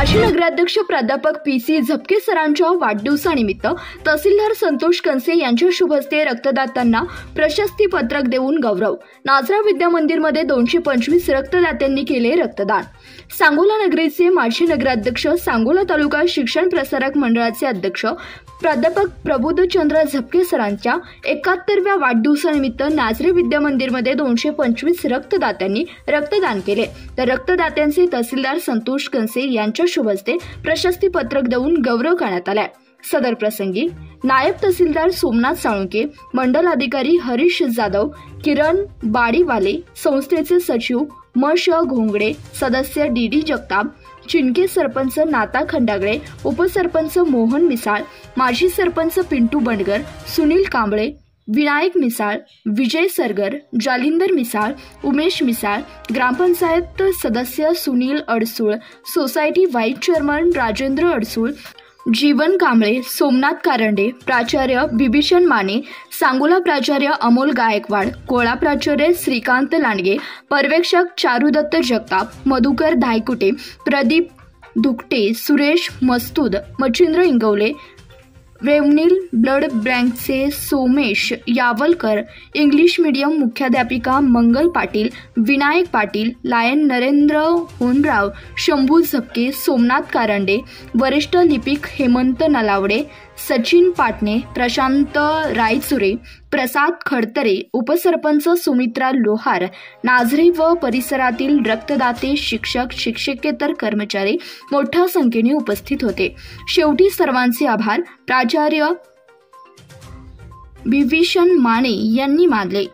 माजी नगराध्यक्ष प्राध्यापक पी.सी. झपके सरांच्या वाढदिवसानिमित्त तहसीलदार संतोष कनसे यांच्या शुभ हस्ते रक्तदात्यांना प्रशस्ती पत्रक देऊन गौरव। नाझरा विद्या मंदिरमध्ये 225 रक्तदात्यांनी केले रक्तदान। सांगोला नगरीचे माजी नगराध्यक्ष, सांगोला तालुका शिक्षण प्रसारक मंडळाचे अध्यक्ष प्राध्यापक प्रबोधचंद्र झपके सरांच्या 71व्या वाढदिवसानिमित्त नाझरे विद्या मंदिरमध्ये 225 रक्तदात्यांनी रक्तदान केले। तर रक्तदात्यांचे तहसीलदार संतोष कनसे यांच्या शुभ हस्ते प्रशस्ती पत्रक देऊन गौरव करण्यात आला। सदर प्रसंगी नायब तहसीलदार सोमनाथ साळुंके, मंडल अधिकारी हरीश जाधव, किरण बाडीवाले, संस्थेचे सचिव म.श. घोंगडे, सदस्य डी.डी. जगताप, चिनके सरपंच नाता खंडागळे, उपसरपंच मोहन मिसाळ, माजी सरपंच पिंटू बंडगर, सुनील कांबळे, विनायक मिसाळ, विजय सरगर, जालिंदर मिसाळ, उमेश मिसाळ, ग्रामपंचायत सदस्य Sunil Adsul, society vice chairman Rajendra Adsul, Jeevan Kamble, Somnath Karande, प्राचार्य बिभीषण माने, सांगोला प्राचार्य अमोल गायकवाड, कोळा प्राचार्य श्रीकांत लांडगे, पर्यवेक्षक चारुदत्त जगताप, मधुकर धायकुटे, प्रदीप धुकटे, सुरेश मस्तूद, मच्छिंद्र इंगवले, रेवनील ब्लड बँकचे सोमेश यावलकर, इंग्लिश मीडियम मुख्याध्यापिका मंगल पाटील, विनायक पाटील, लायन नरेंद्र होनराव, शंभू झपके, सोमनाथ कारंडे, वरिष्ठ लिपिक हेमंत नलावडे, सचिन पाटणे, प्रशांत रायचुरे, प्रसाद खडतरे, उपसरपंच सुमित्रा लोहार, नाझरे व परिसरातील रक्तदाते, शिक्षक, शिक्षकेतर कर्मचारी मोठ्या संख्येने उपस्थित होते। शेवटी सर्वांचे आभार प्राचार्य बिभीषण माने यांनी मानले।